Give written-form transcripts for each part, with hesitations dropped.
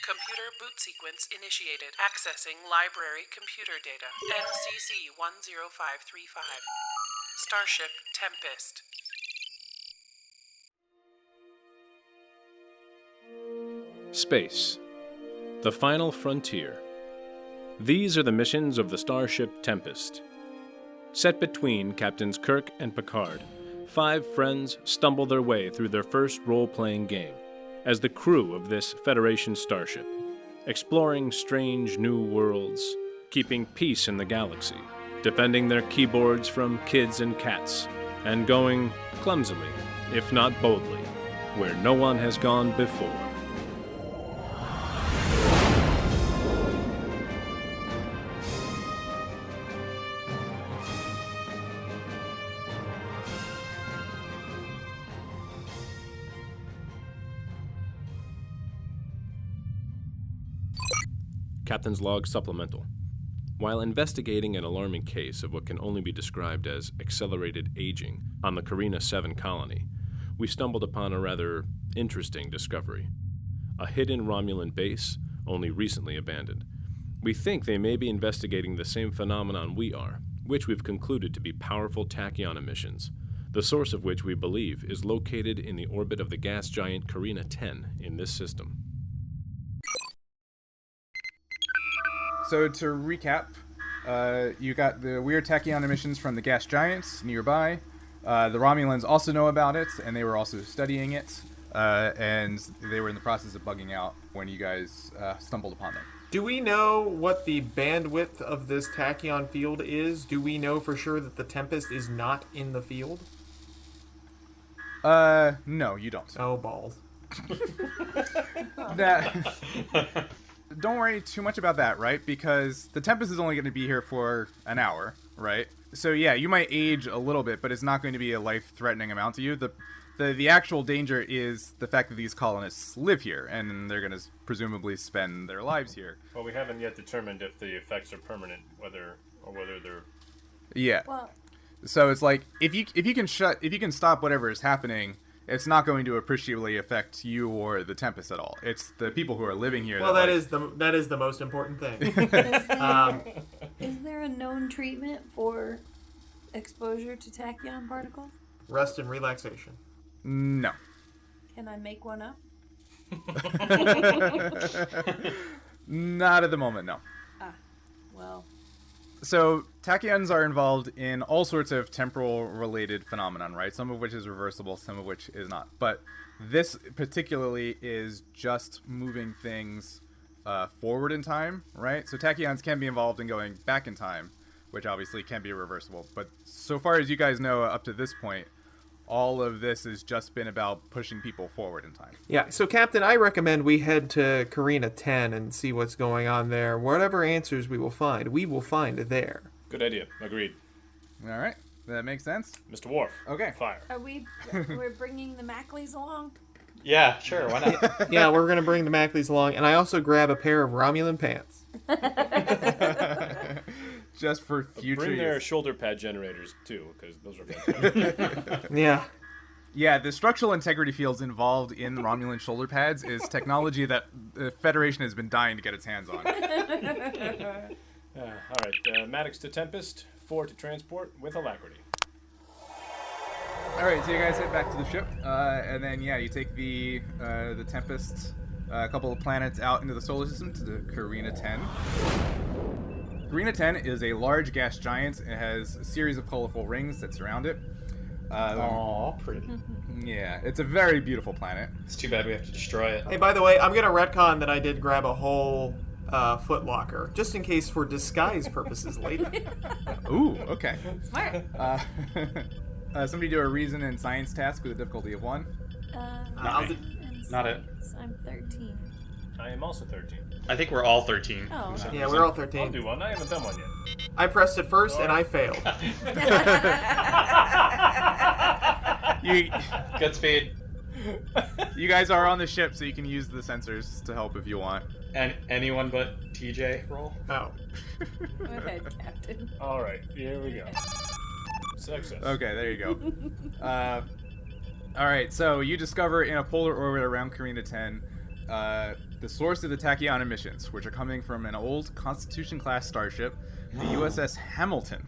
Computer boot sequence initiated. Accessing library computer data. NCC 10535. Starship Tempest. Space. The final frontier. These are the missions of the Starship Tempest. Set between Captains Kirk and Picard, 5 friends stumble their way through their first role-playing game as the crew of this Federation starship, exploring strange new worlds, keeping peace in the galaxy, defending their keyboards from kids and cats, and going clumsily, if not boldly, where no one has gone before. Captain's Log Supplemental. While investigating an alarming case of what can only be described as accelerated aging on the Carina 7 colony, we stumbled upon a rather interesting discovery. A hidden Romulan base, only recently abandoned. We think they may be investigating the same phenomenon we are, which we've concluded to be powerful tachyon emissions, the source of which we believe is located in the orbit of the gas giant Carina 10 in this system. So to recap, you got the weird tachyon emissions from the gas giants nearby. The Romulans also know about it, and they were also studying it, and they were in the process of bugging out when you guys stumbled upon them. Do we know what the bandwidth of this tachyon field is? Do we know for sure that the Tempest is not in the field? No, you don't. Oh, balls. Don't worry too much about that, right? Because the Tempest is only going to be here for an hour, right? So yeah, you might age a little bit, but it's not going to be a life-threatening amount to you. The actual danger is the fact that these colonists live here, and they're going to presumably spend their lives here. Well, we haven't yet determined if the effects are permanent, whether they're... Yeah. Well, so it's like if you can stop whatever is happening, it's not going to appreciably affect you or the Tempest at all. It's the people who are living here. Well, that is the most important thing. is there a known treatment for exposure to tachyon particles? Rest and relaxation. No. Can I make one up? Not at the moment, no. Well. So, tachyons are involved in all sorts of temporal-related phenomenon, right? Some of which is reversible, some of which is not. But this particularly is just moving things forward in time, right? So tachyons can be involved in going back in time, which obviously can be reversible. But so far as you guys know up to this point, all of this has just been about pushing people forward in time. Yeah, so Captain, I recommend we head to Carina 10 and see what's going on there. Whatever answers we will find there. Good idea. Agreed. All right. That makes sense. Mr. Worf. Okay. Fire. We're bringing the Mackleys along? Yeah, sure. Why not? Yeah, we're going to bring the Mackleys along, and I also grab a pair of Romulan pants. Just for future Bring their use. shoulder pad generators, too, because those are fantastic. Yeah. Yeah, the structural integrity fields involved in Romulan shoulder pads is technology that the Federation has been dying to get its hands on. All right, Maddox to Tempest, 4 to transport with alacrity. All right, so you guys head back to the ship, and then you take the Tempest, a couple of planets out into the solar system to the Carina 10. Carina 10 is a large gas giant. It has a series of colorful rings that surround it. Aww, pretty. Yeah, it's a very beautiful planet. It's too bad we have to destroy it. Hey, by the way, I'm going to retcon that I did grab a whole foot locker, just in case for disguise purposes later. Ooh, okay. Smart. Somebody do a reason and science task with a difficulty of 1. Not it. I'm 13. I am also 13. I think we're all 13. Oh. Yeah, we're all I'll 13. do one. I haven't done one yet. I pressed it first, and I failed. Good speed. You guys are on the ship, so you can use the sensors to help if you want. And anyone but TJ roll? Oh. Go ahead, Captain. All right, here we go. Success. Okay, there you go. All right, so you discover in a polar orbit around Carina 10 the source of the tachyon emissions, which are coming from an old Constitution-class starship, the USS Hamilton.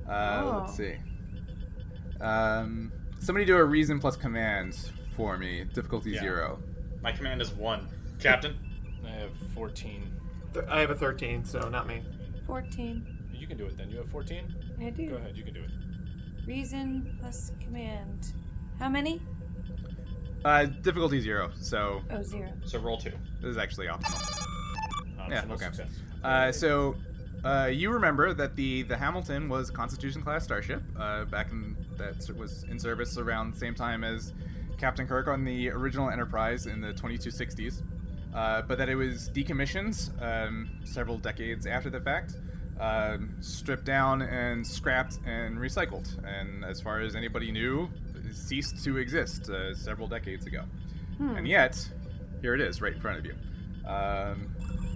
Let's see. Somebody do a reason plus command for me. Difficulty 0. My command is 1. Captain? I have 14. I have a 13, so not me. 14. You can do it then. You have 14? I do. Go ahead, you can do it. Reason plus command. How many? Difficulty 0, so... Oh, 0. So roll 2. This is actually optional. Optional okay. success. So, you remember that the Hamilton was a Constitution-class starship, back in... that was in service around the same time as Captain Kirk on the original Enterprise in the 2260s. But that it was decommissioned several decades after the fact, stripped down and scrapped and recycled. And as far as anybody knew, it ceased to exist several decades ago. And yet, here it is, right in front of you.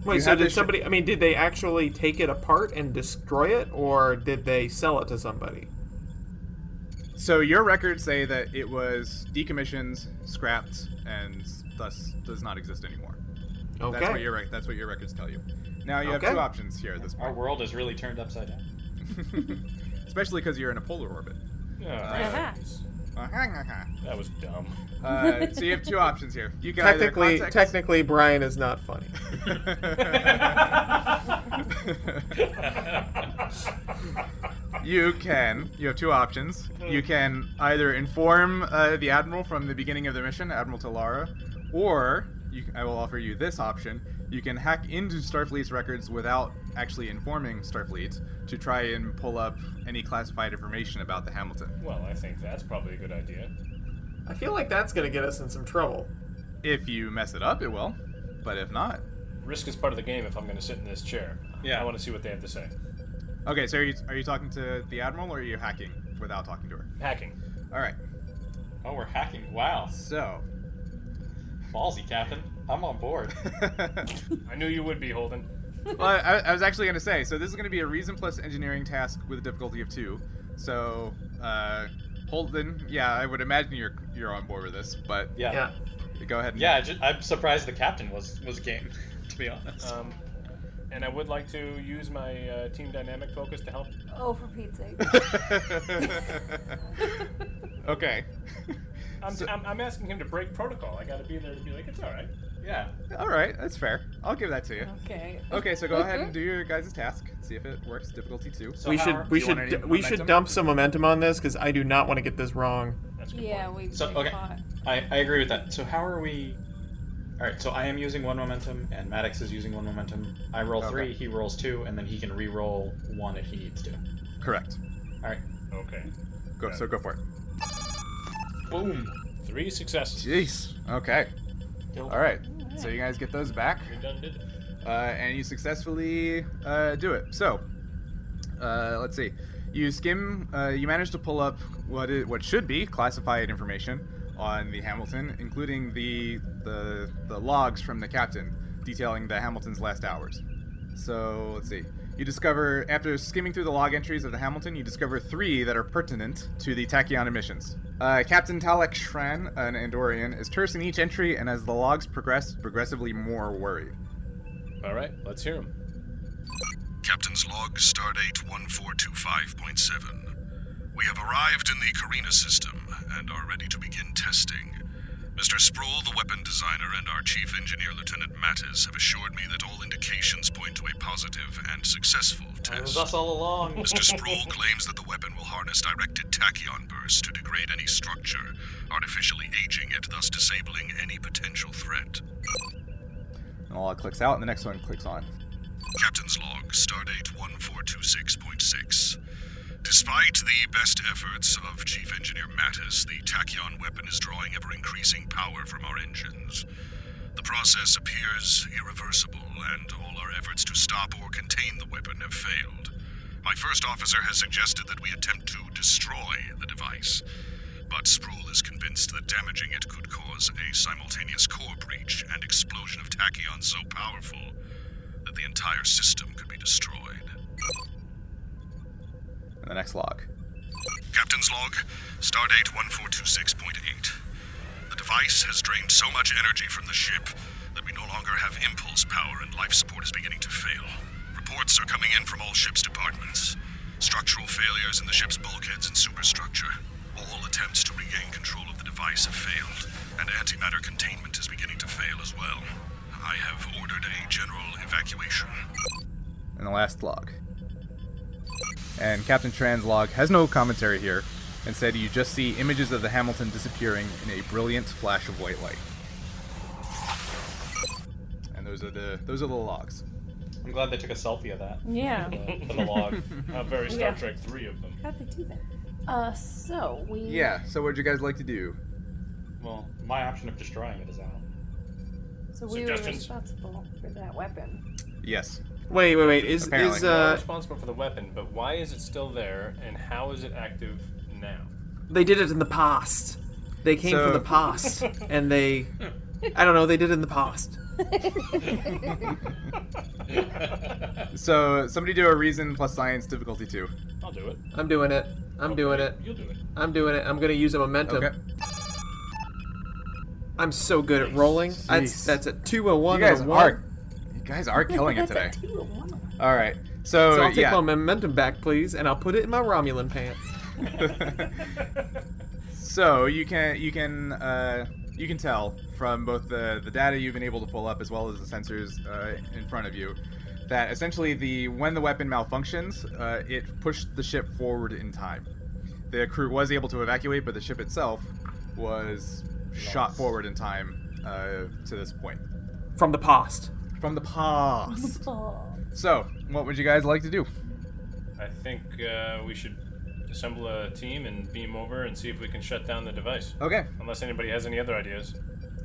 Wait, so did somebody... I mean, did they actually take it apart and destroy it, or did they sell it to somebody? So your records say that it was decommissioned, scrapped, and thus does not exist anymore. Okay. That's what your records tell you. Now you have two options here at this point. Our world is really turned upside down. Especially because you're in a polar orbit. That was dumb. So you have two options here. You can technically, Brian is not funny. You have two options. You can either inform the Admiral from the beginning of the mission, Admiral Talara, or I will offer you this option. You can hack into Starfleet's records without actually informing Starfleet to try and pull up any classified information about the Hamilton. Well, I think that's probably a good idea. I feel like that's going to get us in some trouble. If you mess it up, it will. But if not... Risk is part of the game if I'm going to sit in this chair. Yeah. I want to see what they have to say. Okay, so are you talking to the Admiral, or are you hacking without talking to her? Hacking. All right. Oh, we're hacking. Wow. So... Ballsy, Captain. I'm on board. I knew you would be, Holden. Well, I was actually going to say, so this is going to be a reason plus engineering task with a difficulty of 2. So, Holden, yeah, I would imagine you're on board with this, but yeah. Go ahead. I'm surprised the captain was game, to be honest. And I would like to use my team dynamic focus to help. Oh, for Pete's sake. Okay. I'm asking him to break protocol. I got to be there to be like, it's all right. Yeah. All right, that's fair. I'll give that to you. Okay. Okay, so go ahead and do your guys' task. See if it works. Difficulty 2. So we should dump some momentum on this because I do not want to get this wrong. That's a good Yeah, point. we caught. I agree with that. So how are we... Alright, so I am using 1 momentum, and Maddox is using 1 momentum. I roll 3, he rolls 2, and then he can re-roll 1 if he needs to. Correct. Alright. Okay. Go for it. Boom. 3 successes. Jeez. Okay. Kill. All right. So you guys get those back, We done did it. and you successfully do it. So, let's see. You skim. You managed to pull up what should be classified information on the Hamilton, including the logs from the captain detailing the Hamilton's last hours. So let's see. You discover, after skimming through the log entries of the Hamilton, you discover 3 that are pertinent to the tachyon emissions. Captain Talek Shran, an Andorian, is terse in each entry, and as the logs progress, progressively more worried. All right, let's hear him. Captain's log, stardate 1425.7. We have arrived in the Carina system and are ready to begin testing. Mr. Sproul, the weapon designer, and our chief engineer, Lieutenant Mattis, have assured me that all indications point to a positive and successful That was test. us all along. Mr. Sproul claims that the weapon will harness directed tachyon bursts to degrade any structure, artificially aging it, thus disabling any potential threat. And the log clicks out, and the next one clicks on. Captain's log, stardate 1426.6. Despite the best efforts of Chief Engineer Mattis, the tachyon weapon is drawing ever-increasing power from our engines. The process appears irreversible, and all our efforts to stop or contain the weapon have failed. My first officer has suggested that we attempt to destroy the device, but Sproul is convinced that damaging it could cause a simultaneous core breach and explosion of tachyons so powerful that the entire system could be destroyed. And the next log. Captain's log, stardate 1426.8. The device has drained so much energy from the ship that we no longer have impulse power and life support is beginning to fail. Reports are coming in from all ship's departments. Structural failures in the ship's bulkheads and superstructure. All attempts to regain control of the device have failed, and antimatter containment is beginning to fail as well. I have ordered a general evacuation. And the last log. And Captain Tran's log has no commentary here, and said you just see images of the Hamilton disappearing in a brilliant flash of white light. And those are the logs. I'm glad they took a selfie of that. Yeah. For the log. Very Star Yeah. Trek 3 of them. How'd they do that? So we. Yeah, so what'd you guys like to do? Well, my option of destroying it is out. So we were Suggestions? responsible for that weapon. Yes. Wait. Is Apparently. You're responsible for the weapon, but why is it still there, and how is it active now? they did it in the past? They came So- from the past, and they, I don't know, they did it in the past. So somebody do a reason plus science difficulty 2. I'll do it. I'm doing it. I'm doing it. You'll do it. I'm doing it. I'm gonna use a momentum. Okay. I'm so good at rolling. Jeez. That's a 2, a 1, You guys and a 1. are killing it today. That's a 2 and 1. All right. So, So I'll take yeah. my momentum back, please, and I'll put it in my Romulan pants. So you can tell from both the data you've been able to pull up as well as the sensors in front of you that essentially when the weapon malfunctions, it pushed the ship forward in time. The crew was able to evacuate, but the ship itself was shot forward in time to this point. From the past. From the past. Oh. So, what would you guys like to do? I think we should assemble a team and beam over and see if we can shut down the device. Okay. Unless anybody has any other ideas.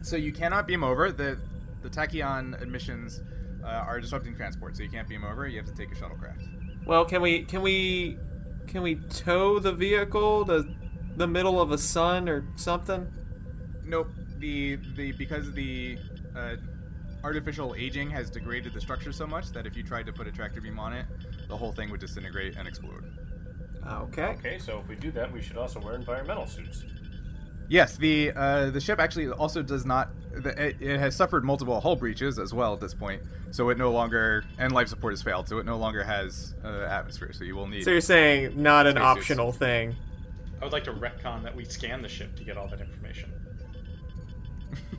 So you cannot beam over. The tachyon emissions are disrupting transport, so you can't beam over. You have to take a shuttlecraft. Well, can we tow the vehicle to the middle of a sun or something? Nope. Because the artificial aging has degraded the structure so much that if you tried to put a tractor beam on it, the whole thing would disintegrate and explode. Okay. Okay, so if we do that, we should also wear environmental suits. Yes, the ship actually also does not. It has suffered multiple hull breaches as well at this point, so it no longer, and life support has failed, so it no longer has atmosphere. So you will need. So you're saying not an Spacesuits. optional thing? I would like to retcon that we scan the ship to get all that information.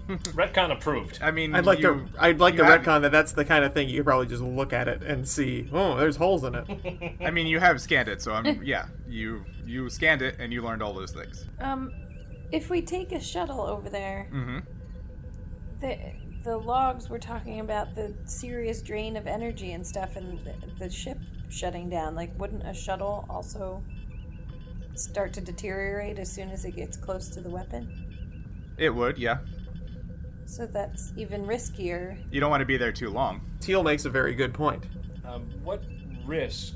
Retcon approved. I mean, I'd like to you have- retcon that that's the kind of thing you could probably just look at it and see, oh, there's holes in it. I mean, you have scanned it, so yeah, you scanned it and you learned all those things. If we take a shuttle over there, Mm-hmm. the logs were talking about the serious drain of energy and stuff, and the ship shutting down. Like, wouldn't a shuttle also start to deteriorate as soon as it gets close to the weapon? It would, yeah. So that's even riskier. You don't want to be there too long. Teal makes a very good point. What risk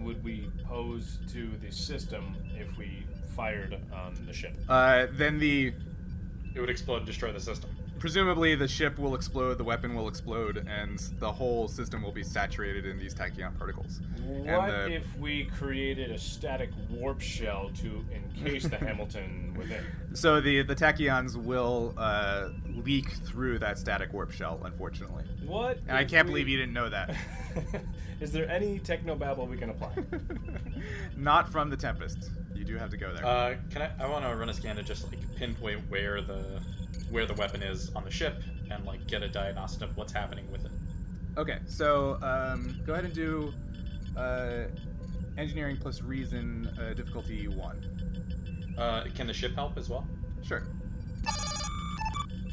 would we pose to the system if we fired on the ship? Then It would explode and destroy the system. presumably the ship will explode, the weapon will explode, and the whole system will be saturated in these tachyon particles. What if we created a static warp shell to encase the Hamilton within? So the tachyons will leak through that static warp shell, unfortunately. What? And I can't believe you didn't know that. Is there any technobabble we can apply? Not from the Tempest. You do have to go there. I want to run a scan to just like pinpoint where the weapon is on the ship and like get a diagnostic of what's happening with it. Okay, so go ahead and do engineering plus reason difficulty 1. Can the ship help as well? Sure.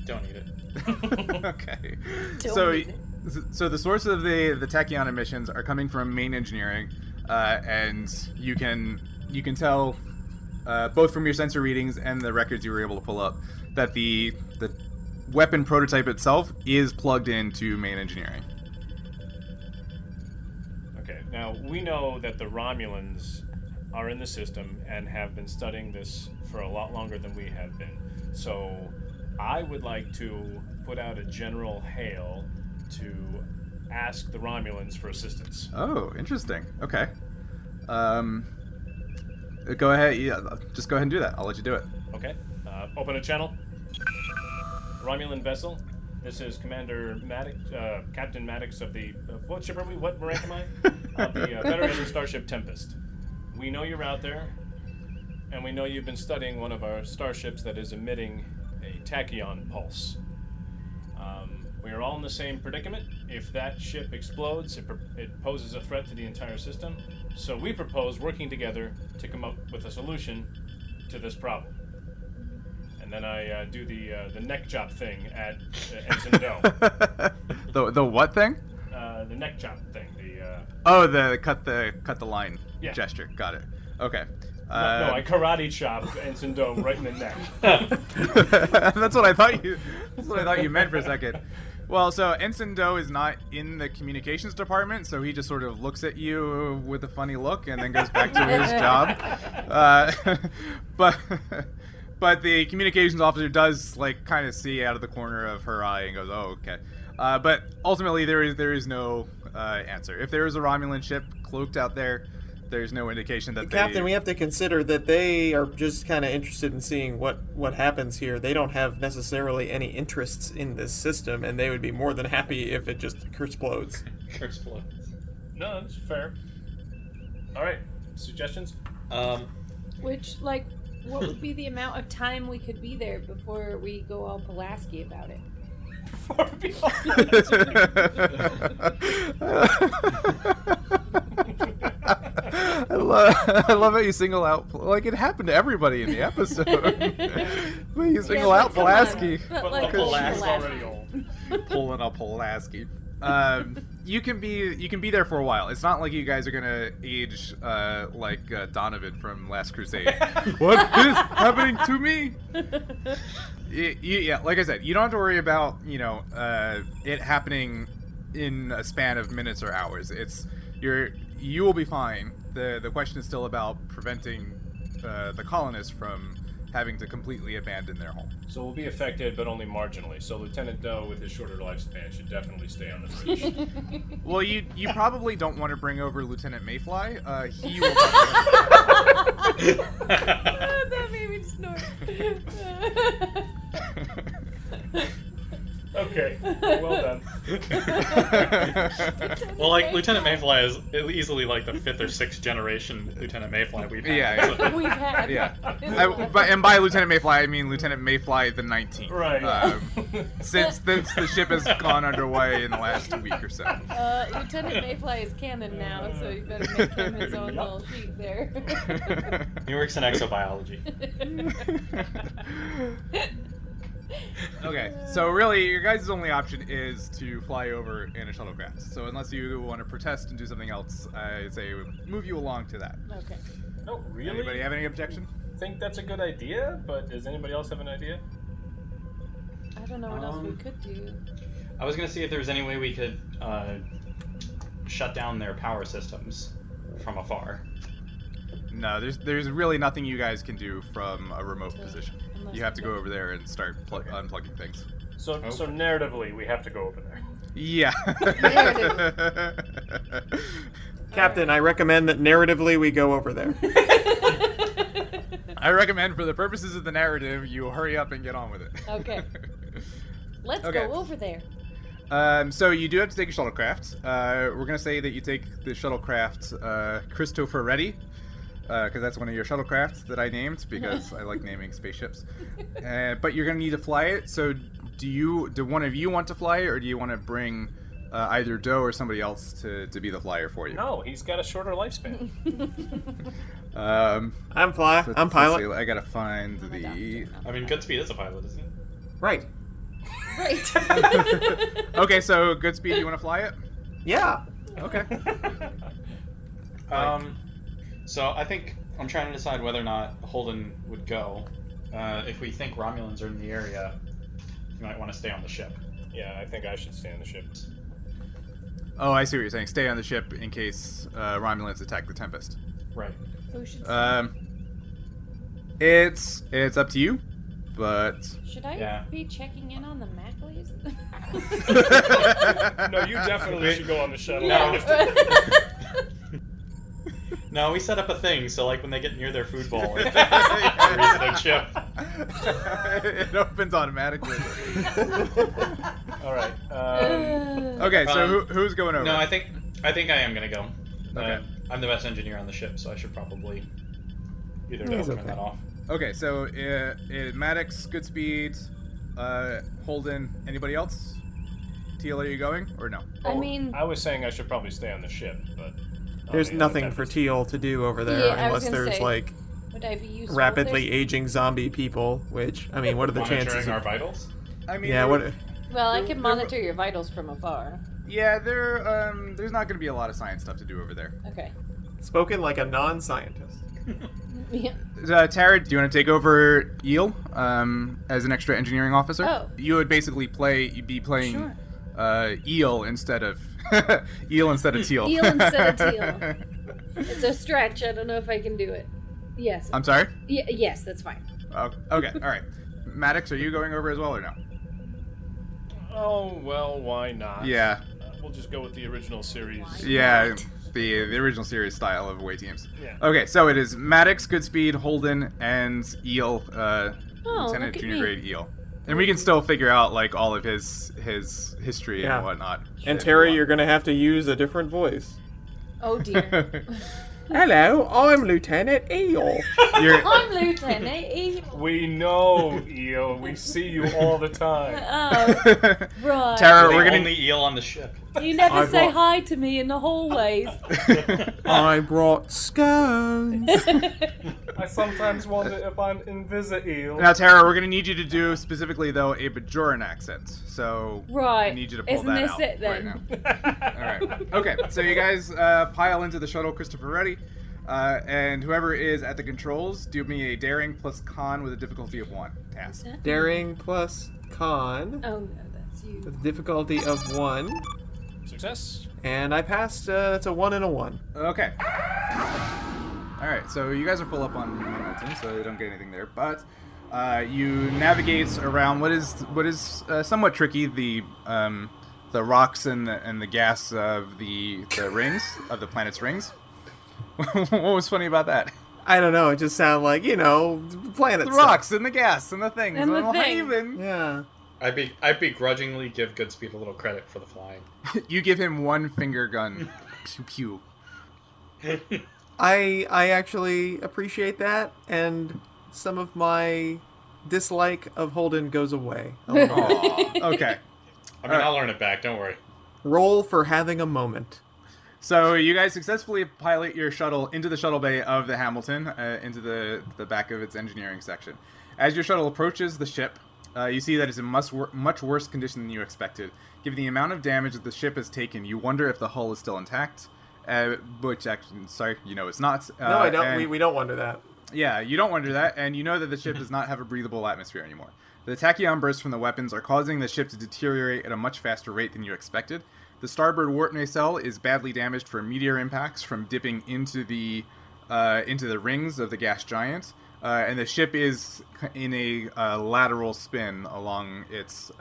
Don't need it. Okay. Don't need it. So the source of the tachyon emissions are coming from main engineering, and you can tell both from your sensor readings and the records you were able to pull up that the weapon prototype itself is plugged into main engineering. Okay, now we know that the Romulans are in the system and have been studying this for a lot longer than we have been. So I would like to put out a general hail to ask the Romulans for assistance. Oh, interesting. Okay. Go ahead. Yeah, just go ahead and do that. I'll let you do it. Okay, open a channel. Romulan vessel, This is Commander Maddox, Captain Maddox of the... what ship are we? What rank am I? Of the Federation Starship Tempest. We know you're out there, and we know you've been studying one of our starships that is emitting a tachyon pulse. We are all in the same predicament. If that ship explodes, it poses a threat to the entire system. So we propose working together to come up with a solution to this problem. And then I do the neck chop thing at Ensign Doe. The what thing? The neck chop thing. The cut the line gesture. Got it. Okay. No, I karate chopped Ensign Doe right in the neck. That's what I thought you. That's what I thought you meant for a second. Well, so Ensign Doe is not in the communications department, so he just sort of looks at you with a funny look and then goes back to his job. But the communications officer does like kind of see out of the corner of her eye and goes, "Oh, okay." But ultimately, there is no answer. If there is a Romulan ship cloaked out there, there's no indication that Captain, we have to consider that they are just kind of interested in seeing what happens here. They don't have necessarily any interests in this system, and they would be more than happy if it just explodes. No, that's fair. All right, suggestions? Which, like, what would be the amount of time we could be there before we go all Pulaski about it? I love how you single out, like it happened to everybody in the episode. But you single out Pulaski. Pulaski's already old. Pulling up Pulaski. You can be there for a while. It's not like you guys are gonna age like Donovan from Last Crusade. What is happening to me? Yeah, like I said, you don't have to worry about it happening in a span of minutes or hours. You will be fine. The question is still about preventing the colonists from having to completely abandon their home. So we'll be affected, but only marginally. So Lieutenant Doe, with his shorter lifespan, should definitely stay on the bridge. Well, you probably don't want to bring over Lieutenant Mayfly. He will. That made me snort. Okay, well done. Well, like, Lieutenant Mayfly is easily like the 5th or 6th generation Lieutenant Mayfly we've had. Yeah. We've had. Yeah. And by Lieutenant Mayfly, I mean Lieutenant Mayfly the 19th. Right. Since the ship has gone underway in the last week or so. Lieutenant Mayfly is canon now, so you better make him his own little sheet there. He works in exobiology. Okay, so really, your guys' only option is to fly over in a shuttlecraft. So unless you want to protest and do something else, I say move you along to that. Okay. Oh, really? Anybody have any objection? I think that's a good idea, but does anybody else have an idea? I don't know what else we could do. I was gonna see if there was any way we could shut down their power systems from afar. No, there's really nothing you guys can do from a remote position. You have to go over there and start unplugging things. So narratively, we have to go over there. Yeah. Captain, I recommend that narratively we go over there. I recommend, for the purposes of the narrative, you hurry up and get on with it. Okay. Let's go over there. So you do have to take a shuttlecraft. We're gonna say that you take the shuttlecraft Christopher Reddy, because that's one of your shuttlecrafts that I named because I like naming spaceships. But you're gonna need to fly it. So do one of you want to fly it, or do you want to bring either Doe or somebody else to be the flyer for you? No, he's got a shorter lifespan. I'm pilot. See, I gotta find the. I mean, Goodspeed is a pilot, isn't he? Right. Right. Okay, so Goodspeed, you want to fly it? Yeah. Okay. So I think I'm trying to decide whether or not Holden would go. If we think Romulans are in the area, you might want to stay on the ship. Yeah, I think I should stay on the ship. Oh, I see what you're saying. Stay on the ship in case Romulans attack the Tempest. Right. Who should It's up to you, but should I be checking in on the Mackleys? No, you definitely should go on the shuttle. Yeah. No, we set up a thing so like when they get near their food bowl, it freezes their chip. It opens automatically. All right. Okay, so Um, who's going over? No, I think I am gonna go. Okay. I'm the best engineer on the ship, so I should probably either He's turn okay. that off. Okay, so Maddox, Goodspeed, Holden, anybody else? Teal, are you going or no? I mean, I was saying I should probably stay on the ship, but There's the nothing Tempest. for Teal to do over there Yeah, I was unless gonna there's say, like would I be useful? rapidly There's- aging zombie people. Which I mean, what are the chances? Monitoring our Of... vitals. I mean, Yeah, what? Well, I can monitor your vitals from afar. Yeah, there's not going to be a lot of science stuff to do over there. Okay. Spoken like a non-scientist. Yeah. Tara, do you want to take over Eel as an extra engineering officer? Oh. You would basically be playing Sure. Eel instead of Eel instead of Teal. Eel instead of Teal. It's a stretch. I don't know if I can do it. Yes. I'm sorry? Yes, that's fine. Oh, okay, all right. Maddox, are you going over as well or no? Oh well, why not? Yeah. We'll just go with the original series. Yeah, the original series style of away teams. Yeah. Okay, so it is Maddox, Goodspeed, Holden, and Eel, look Lieutenant at Junior me. Grade Eel. And we can still figure out like all of his history Yeah. and whatnot. And if Terry, you you're gonna have to use a different voice. Oh dear. want. Hello, I'm Lieutenant Eel. You're, I'm Lieutenant Eel. We know, Eo. We see you all the time. Oh, right. Tara, the we're gonna. only eel on the ship. You never I say brought- hi to me in the hallways. I brought scones. I sometimes wonder if I'm invisible. Now, Tara, we're gonna need you to do specifically though a Bajoran accent. So Right. I need you to pull Isn't that this out it right then? now. All right. Okay. So you guys pile into the shuttle. Christopher ready, and whoever is at the controls, do me a daring plus con with a difficulty of 1 task. Daring plus con Oh no, that's you. with difficulty of 1. Success. And I passed, that's a 1 and a 1. Okay. Alright, so you guys are full up on momentum, so you don't get anything there. But you navigate around what is somewhat tricky, the rocks and the gas of the rings, of the planet's rings. What was funny about that? I don't know, it just sounded like, planet The stuff. rocks and the gas and the things. And the Little thing. haven. Yeah. I begrudgingly give Goodspeed a little credit for the flying. You give him one finger gun. Pew pew. I actually appreciate that, and some of my dislike of Holden goes away. Aw, okay. I mean, I'll learn it back. Don't worry. Roll for having a moment. So you guys successfully pilot your shuttle into the shuttle bay of the Hamilton, into the back of its engineering section. As your shuttle approaches the ship, you see that it's in much worse condition than you expected. Given the amount of damage that the ship has taken, you wonder if the hull is still intact. Which actually, sorry, it's not. No, I don't. and- We don't wonder that. Yeah, you don't wonder that, and you know that the ship does not have a breathable atmosphere anymore. The tachyon bursts from the weapons are causing the ship to deteriorate at a much faster rate than you expected. The starboard warp nacelle is badly damaged from meteor impacts from dipping into the rings of the gas giant, and the ship is in a lateral spin along its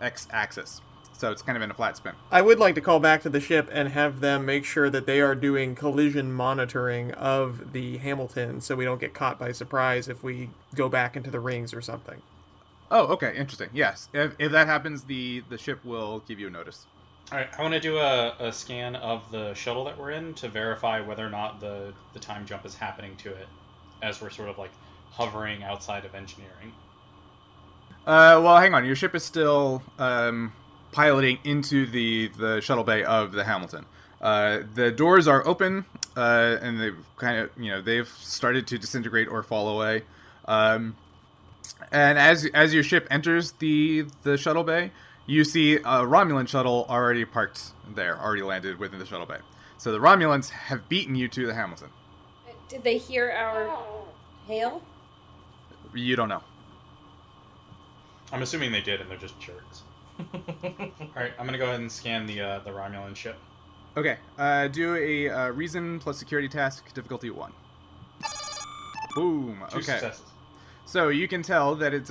x-axis. So it's kind of in a flat spin. I would like to call back to the ship and have them make sure that they are doing collision monitoring of the Hamilton so we don't get caught by surprise if we go back into the rings or something. Oh, okay, interesting. Yes, if that happens, the ship will give you a notice. All right, I want to do a scan of the shuttle that we're in to verify whether or not the time jump is happening to it, as we're sort of like hovering outside of engineering. Well, hang on. Your ship is still piloting into the shuttle bay of the Hamilton. The doors are open, and they've kind of, they've started to disintegrate or fall away. And as your ship enters the shuttle bay, you see a Romulan shuttle already parked there, already landed within the shuttle bay. So the Romulans have beaten you to the Hamilton. Did they hear our hail? You don't know. I'm assuming they did, and they're just jerks. All right, I'm gonna go ahead and scan the Romulan ship. Okay, do a reason plus security task, difficulty 1. Boom. Two Okay. successes. So you can tell that it's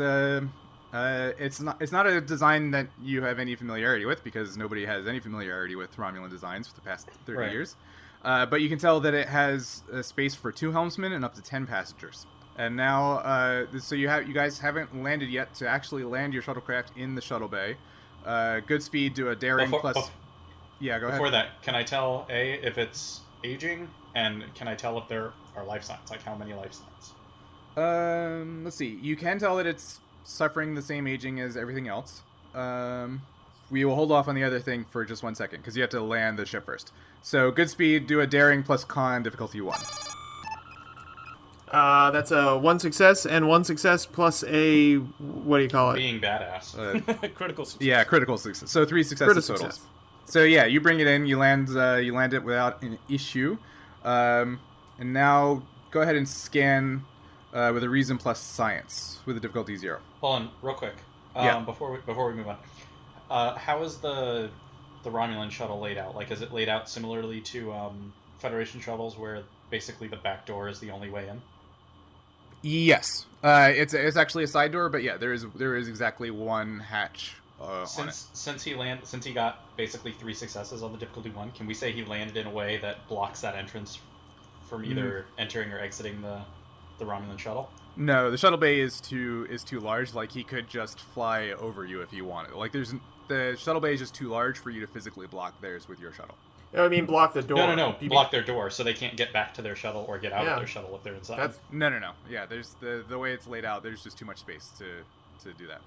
not a design that you have any familiarity with, because nobody has any familiarity with Romulan designs for the past 30 Right. years. But you can tell that it has a space for 2 helmsmen and up to 10 passengers. And now, so you guys haven't landed yet to actually land your shuttlecraft in the shuttle bay. Good speed, do a daring plus... Yeah, go ahead. Before that, can I tell A if it's aging, and can I tell if there are life signs? Like how many life signs? Let's see. You can tell that it's suffering the same aging as everything else. We will hold off on the other thing for just 1 second, because you have to land the ship first. So, good speed, do a daring plus con, difficulty 1. That's a 1 success, and 1 success plus a... What do you call it? Being badass. Critical success. Yeah, critical success. So 3 successes total. Success. So yeah, you bring it in, you land it without an issue. And now, go ahead and scan with a reason plus science, with a difficulty 0. Hold on, real quick. Yeah. Before we move on, how is the Romulan shuttle laid out? Like, is it laid out similarly to Federation shuttles, where basically the back door is the only way in? Yes, it's actually a side door, but yeah, there is exactly one hatch on it. Since he got basically 3 successes on the difficulty 1, can we say he landed in a way that blocks that entrance from either entering or exiting the Romulan shuttle? No, the shuttle bay is too large. Like, he could just fly over you if he wanted. Like, the shuttle bay is just too large for you to physically block theirs with your shuttle. I mean, block the door. No. Block their door so they can't get back to their shuttle or get out of their shuttle if they're inside. No. Yeah, there's the way it's laid out. There's just too much space to do that.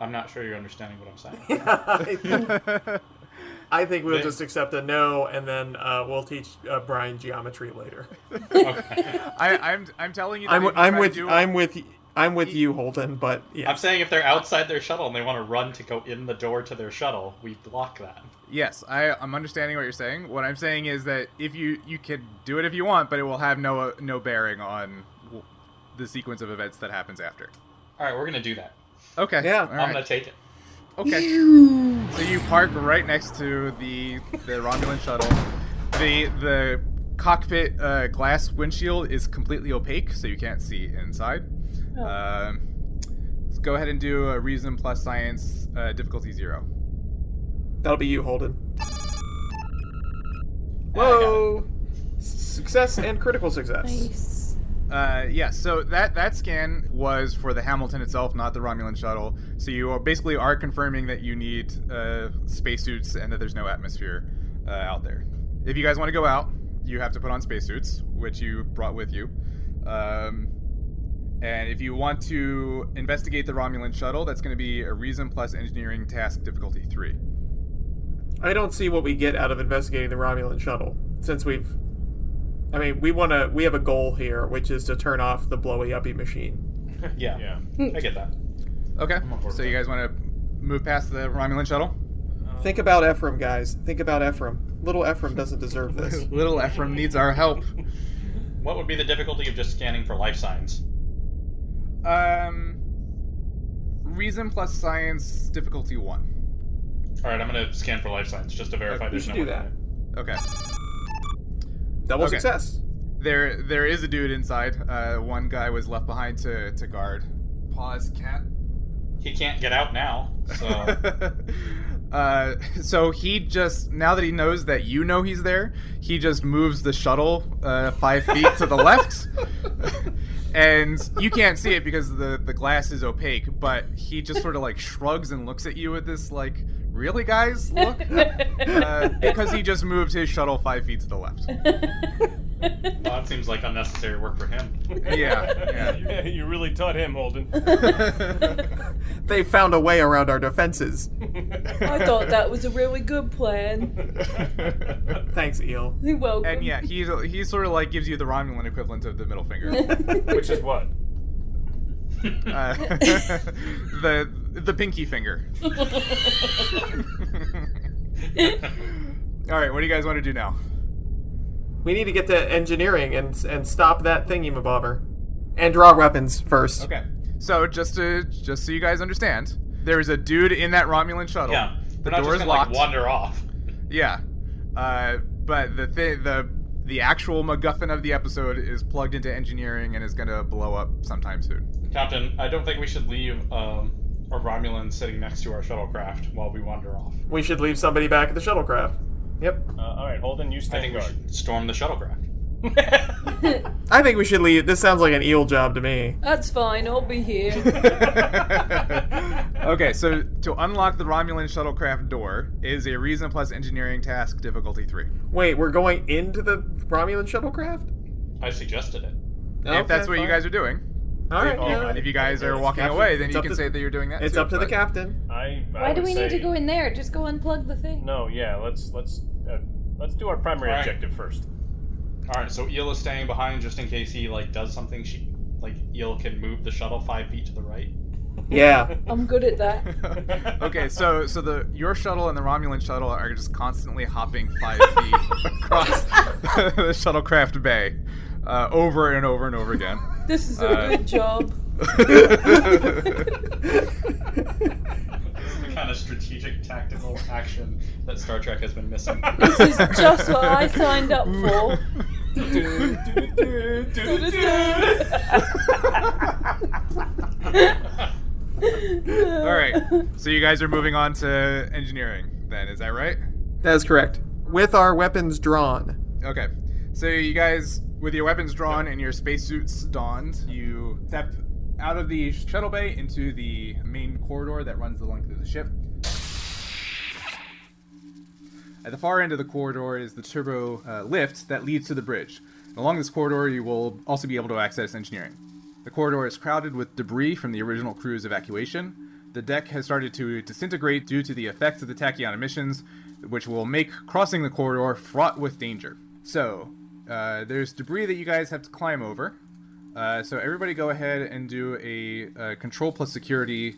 I'm not sure you're understanding what I'm saying. I think we'll just accept a no, and then we'll teach Brian geometry later. Okay. I'm telling you. That I'm with you, Holden. But yeah. I'm saying if they're outside their shuttle and they want to run to go in the door to their shuttle, we block that. Yes, I'm understanding what you're saying. What I'm saying is that if you could do it if you want, but it will have no bearing on the sequence of events that happens after. All right, we're gonna do that. Okay. Yeah, I'm gonna take it. Okay. So you park right next to the Romulan shuttle. The cockpit glass windshield is completely opaque, so you can't see inside. Oh. Let's go ahead and do a reason plus science, difficulty 0. That'll be you, Holden. Whoa! Success and critical success. Nice. Yeah, so that scan was for the Hamilton itself, not the Romulan shuttle. So you are confirming that you need spacesuits and that there's no atmosphere out there. If you guys want to go out, you have to put on spacesuits, which you brought with you. And if you want to investigate the Romulan shuttle, that's going to be a reason plus engineering task difficulty 3. I don't see what we get out of investigating the Romulan shuttle, since we have a goal here, which is to turn off the blowy uppy machine. Yeah. I get that. Okay, so you guys want to move past the Romulan shuttle? Think about Ephraim, guys. Think about Ephraim. Little Ephraim doesn't deserve this. Little Ephraim needs our help. What would be the difficulty of just scanning for life signs? Reason plus science difficulty 1. Alright, I'm gonna scan for life signs just to verify there's no do that. Okay. Double success. There is a dude inside. One guy was left behind to guard. Pause, cat. He can't get out now, so... So he just, now that he knows that you know he's there, he just moves the shuttle 5 feet to the left. And you can't see it because the glass is opaque, but he just sort of like shrugs and looks at you with this like, really guys look? Because he just moved his shuttle 5 feet to the left. Well, that seems like unnecessary work for him. Yeah. You really taught him, Holden. They found a way around our defenses. I thought that was a really good plan. Thanks, Eel. You're welcome. And yeah, he sort of like gives you the Romulan equivalent of the middle finger. Which is what? The pinky finger. All right, what do you guys want to do now? We need to get to engineering and stop that thingy-mabobber. And draw weapons first. Okay. So just so you guys understand, there is a dude in that Romulan shuttle. Yeah. The We're not door just is gonna, locked. like, wander off. Yeah. But the actual MacGuffin of the episode is plugged into engineering and is going to blow up sometime soon. Captain, I don't think we should leave a Romulan sitting next to our shuttlecraft while we wander off. We should leave somebody back at the shuttlecraft. Yep. Alright, Holden, you I stand think we guard. should storm the shuttlecraft. I think we should leave. This sounds like an eel job to me. That's fine, I'll be here. Okay, so to unlock the Romulan shuttlecraft door is a reason plus engineering task, difficulty 3. Wait, we're going into the Romulan shuttlecraft? I suggested it. If that's what you guys are doing. All right. yeah. If you guys are walking Captain, away, then it's you up can to- say that you're doing that It's too, up to the but- captain. I Why do would we need to say- go in there? Just go unplug the thing. No, yeah, let's do our primary Alright. objective first. All right, so Eel is staying behind just in case he like does something. Eel can move the shuttle 5 feet to the right. Yeah. I'm good at that. Okay, so your shuttle and the Romulan shuttle are just constantly hopping 5 feet across the shuttlecraft bay, over and over and over again. This is a good job. This is the kind of strategic tactical action that Star Trek has been missing. This is just what I signed up for. All right, so you guys are moving on to engineering, then, is that right? That is correct. With our weapons drawn. Okay, so you guys, with your weapons drawn and your spacesuits donned, you step out of the shuttle bay into the main corridor that runs the length of the ship. At the far end of the corridor is the turbo lift that leads to the bridge. Along this corridor, you will also be able to access engineering. The corridor is crowded with debris from the original crew's evacuation. The deck has started to disintegrate due to the effects of the tachyon emissions, which will make crossing the corridor fraught with danger. So, there's debris that you guys have to climb over. So everybody go ahead and do a control plus security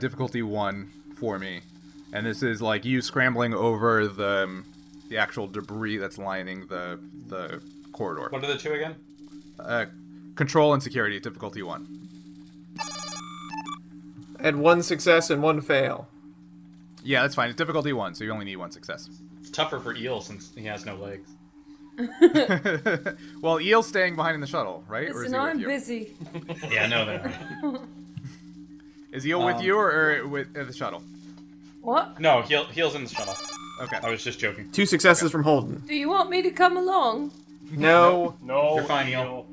difficulty 1 for me. And this is like you scrambling over the actual debris that's lining the corridor. What are the two again? Control and security difficulty 1. And 1 success and 1 fail. Yeah, that's fine. It's difficulty 1, so you only need 1 success. It's tougher for Eel since he has no legs. Well, Eel's staying behind in the shuttle, right? Or is Listen, he with I'm you? busy. Yeah, no, that. Is Eel with you or with the shuttle? What? No, Eel's in the shuttle. Okay. I was just joking. 2 successes from Holden. Do you want me to come along? No. No, You're fine, Eel.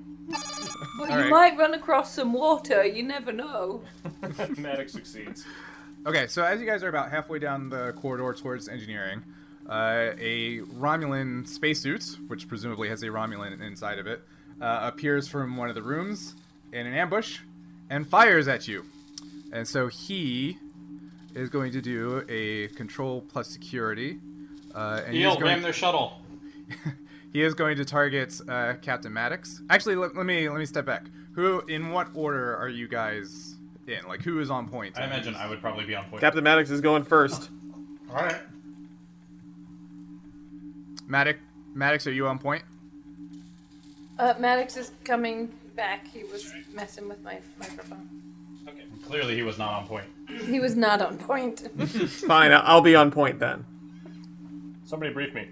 But All you right. might run across some water. You never know. Maddox succeeds. Okay, so as you guys are about halfway down the corridor towards engineering, a Romulan spacesuit, which presumably has a Romulan inside of it, appears from one of the rooms in an ambush and fires at you. And so he is going to do a control plus security. And Eel, ram their shuttle. he is going to target Captain Maddox. Actually, let me step back. In what order are you guys in? Like, who is on point? I imagine I would probably be on point. Captain Maddox is going first. All right. Maddox, are you on point? Maddox is coming back. He was messing with my microphone. Okay. Clearly, he was not on point. He was not on point. Fine, I'll be on point then. Somebody brief me.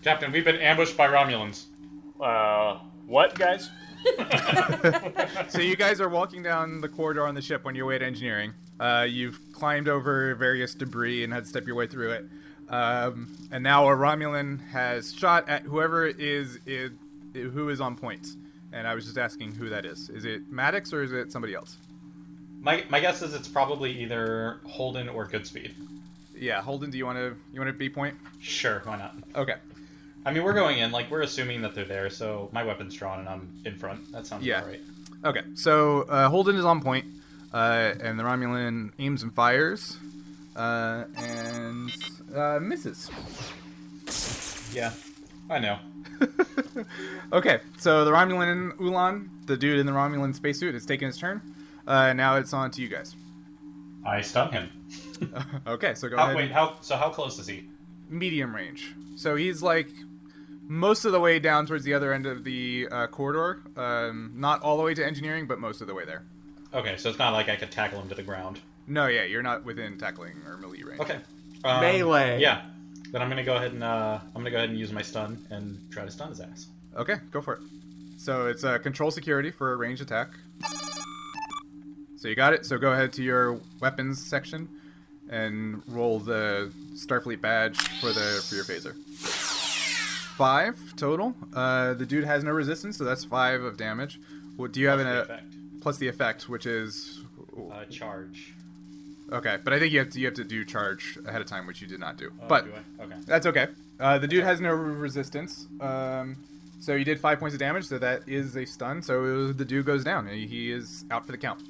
Captain, we've been ambushed by Romulans. What, guys? So you guys are walking down the corridor on the ship on your way to engineering. You've climbed over various debris and had to step your way through it. And now a Romulan has shot at who is on point. And I was just asking who that is. Is it Maddox or is it somebody else? My guess is it's probably either Holden or Goodspeed. Yeah, Holden, do you want to be point? Sure, why not? Okay. I mean, we're going in, like, we're assuming that they're there, so my weapon's drawn and I'm in front. That sounds Yeah. all right. Okay. So Holden is on point, and the Romulan aims and fires, and misses. Yeah, I know. Okay, so the Romulan Ulan, the dude in the Romulan spacesuit, has taken his turn. Now it's on to you guys. I stun him. Okay, so go ahead. Wait, how close is he? Medium range. So he's like most of the way down towards the other end of the corridor. Not all the way to engineering, but most of the way there. Okay, so it's not like I could tackle him to the ground. No, yeah, you're not within tackling or melee range. Okay. Melee. Yeah. Then I'm gonna go ahead and use my stun and try to stun his ass. Okay, go for it. So it's control security for a range attack. So you got it. So go ahead to your weapons section and roll the Starfleet badge for your phaser. 5 total. The dude has no resistance, so that's 5 of damage. What do you have in a effect. plus the effect, which is Charge. okay? But I think you have to do charge ahead of time, which you did not do. Oh, But do I? Okay. that's okay. The dude has no resistance. So you did 5 points of damage, so that is a stun. So the dude goes down. He is out for the count.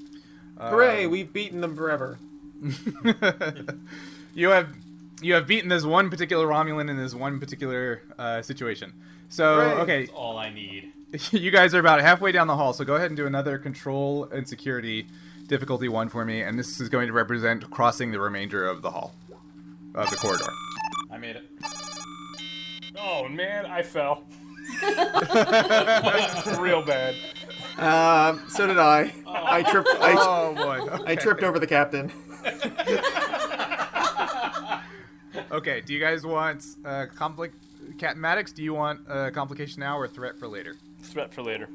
Hooray! We've beaten them forever. You have beaten this one particular Romulan in this one particular situation. So Hooray. okay, That's all I need. you guys are about halfway down the hall. So go ahead and do another control and security difficulty 1 for me, and this is going to represent crossing the remainder of the hall, of the corridor. I made it. Oh man, I fell. Real bad. So did I. I tripped. Oh boy. Okay. I tripped over the captain. Okay. Do you guys want Cat Maddox? Do you want complication now or threat for later? Threat for later.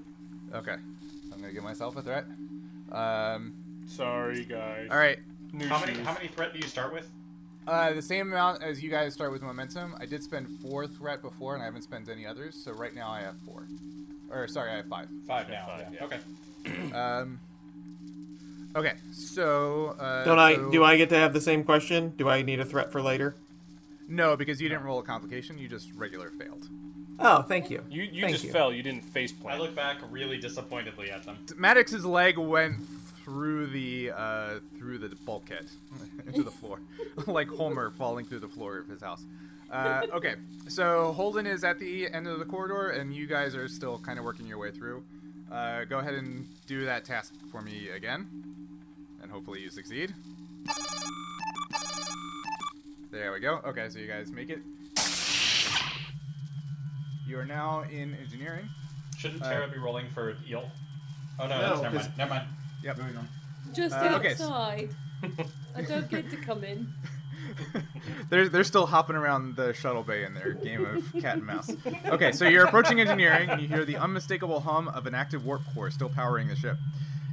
Okay. I'm gonna give myself a threat. Sorry, guys. All right. New How shoes. many threat do you start with? The same amount as you guys start with momentum. I did spend 4 threat before, and I haven't spent any others. So right now I have 4. Or sorry, I have 5. 5 now. 5, Yeah. yeah. Okay. Okay. So Do I get to have the same question? Do I need a threat for later? No, because you didn't roll a complication. You just regular failed. Oh, thank you. You Thank just you. fell. You didn't face I plant. look back really disappointedly at them. Maddox's leg went through the bulkhead into the floor, like Homer falling through the floor of his house. Okay, so Holden is at the end of the corridor, and you guys are still kind of working your way through. Go ahead and do that task for me again, and hopefully you succeed. There we go. Okay, so you guys make it. You are now in engineering. Shouldn't Tara be rolling for eel? Oh no, No, that's, never 'cause- mind. Never mind. Yep. Moving on. Just okay. outside. I don't get to come in. They're still hopping around the shuttle bay in their game of cat and mouse. Okay, so you're approaching engineering, and you hear the unmistakable hum of an active warp core still powering the ship.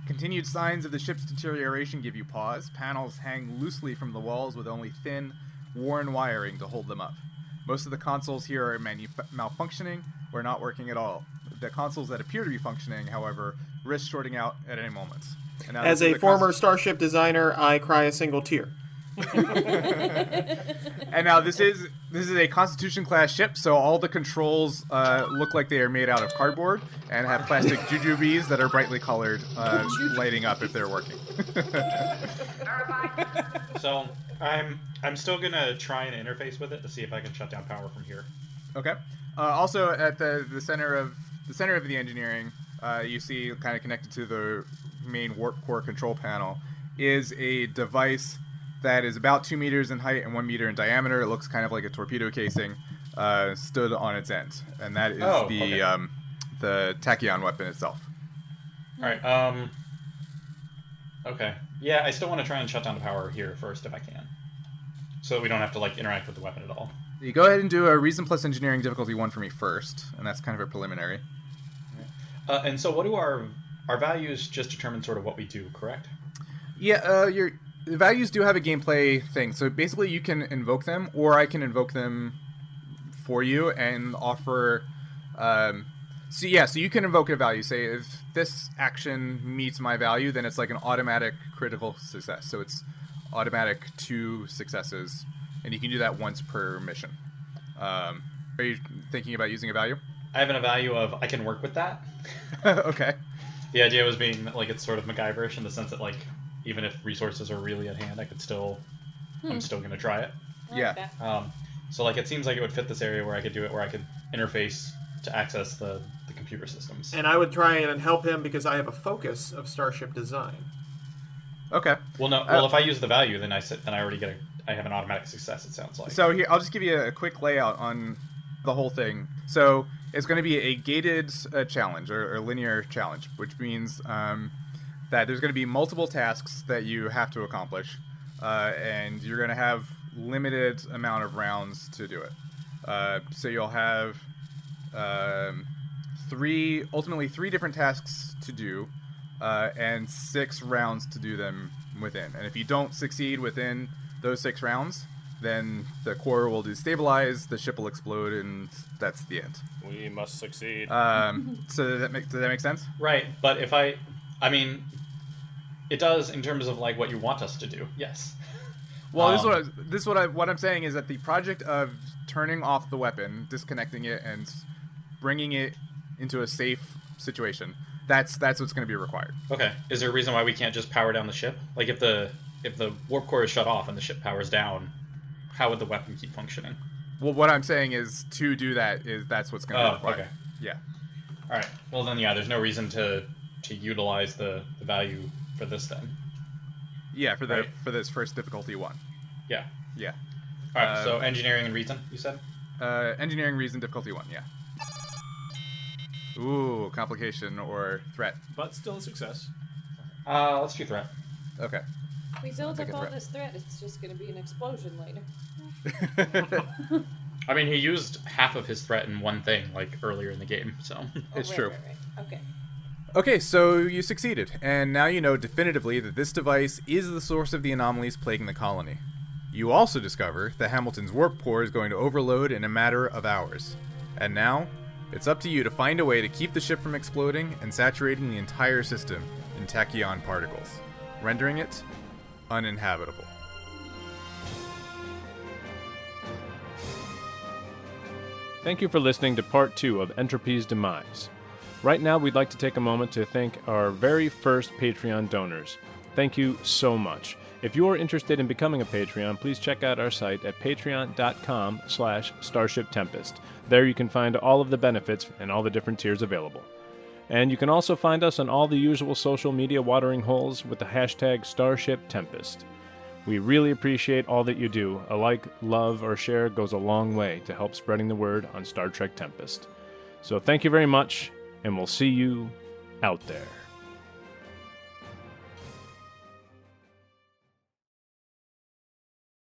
Continued signs of the ship's deterioration give you pause. Panels hang loosely from the walls with only thin, worn wiring to hold them up. Most of the consoles here are malfunctioning or not working at all. The consoles that appear to be functioning, however, risk shorting out at any moment. And now As this is a the former Starship designer, I cry a single tear. And now this is a Constitution class ship, so all the controls look like they are made out of cardboard and have plastic jujubes that are brightly colored, lighting up if they're working. So I'm still gonna try and interface with it to see if I can shut down power from here. Okay. Also, at the center of the engineering, you see, kind of connected to the main warp core control panel, is a device that is about 2 meters in height and 1 meter in diameter. It looks kind of like a torpedo casing, stood on its end, and that is the tachyon weapon itself. All right. Okay. Yeah, I still want to try and shut down the power here first if I can, so that we don't have to like interact with the weapon at all. You go ahead and do a reason plus engineering difficulty 1 for me first, and that's kind of a preliminary. And so, what do our values just determine sort of what we do, correct? Yeah, your the values do have a gameplay thing. So basically, you can invoke them, or I can invoke them for you and offer. So you can invoke a value. Say if this action meets my value, then it's like an automatic critical success. So it's automatic 2 successes, and you can do that once per mission. Are you thinking about using a value? I have a value of I can work with that. Okay. The idea was being like it's sort of MacGyverish in the sense that like even if resources are really at hand, I could still I'm still gonna try it. Yeah. So like it seems like it would fit this area where I could do it, where I could interface to access the computer systems. And I would try and help him because I have a focus of Starship design. Okay. Well, no. Well, if I use the value, then I already get I have an automatic success. It sounds like. So here, I'll just give you a quick layout on the whole thing. So it's going to be a gated challenge or linear challenge, which means that there's going to be multiple tasks that you have to accomplish, and you're going to have limited amount of rounds to do it. So you'll have ultimately three different tasks to do, and 6 rounds to do them within. And if you don't succeed within those 6 rounds, then the core will destabilize, the ship will explode, and that's the end. We must succeed. So does that make sense? Right, but if I mean, it does in terms of like what you want us to do. Yes. Well, what I'm saying is that the project of turning off the weapon, disconnecting it, and bringing it into a safe situation, that's what's going to be required. Okay. Is there a reason why we can't just power down the ship? Like if the warp core is shut off and the ship powers down, how would the weapon keep functioning? Well, what I'm saying is to do that's what's going to be required. Okay. Yeah. All right. Well, then, yeah, there's no reason to utilize the value for this then. Yeah, for this first difficulty 1. Yeah. Yeah. All right. So engineering and reason, you said? Engineering reason difficulty 1. Yeah. Ooh, complication or threat. But still a success. Let's do threat. Okay. We build Take up a all threat. this threat, it's just going to be an explosion later. I mean, he used half of his threat in one thing, like earlier in the game. So It's true. Right. Okay. Okay, so you succeeded, and now you know definitively that this device is the source of the anomalies plaguing the colony. You also discover that Hamilton's warp core is going to overload in a matter of hours. And now, it's up to you to find a way to keep the ship from exploding and saturating the entire system in tachyon particles, rendering it uninhabitable. Thank you for listening to Part 2 of Entropy's Demise. Right now, we'd like to take a moment to thank our very first Patreon donors. Thank you so much. If you are interested in becoming a Patreon, please check out our site at patreon.com/Starship Tempest. There you can find all of the benefits and all the different tiers available. And you can also find us on all the usual social media watering holes with the hashtag Starship Tempest. We really appreciate all that you do. A like, love, or share goes a long way to help spreading the word on Star Trek Tempest. So thank you very much, and we'll see you out there.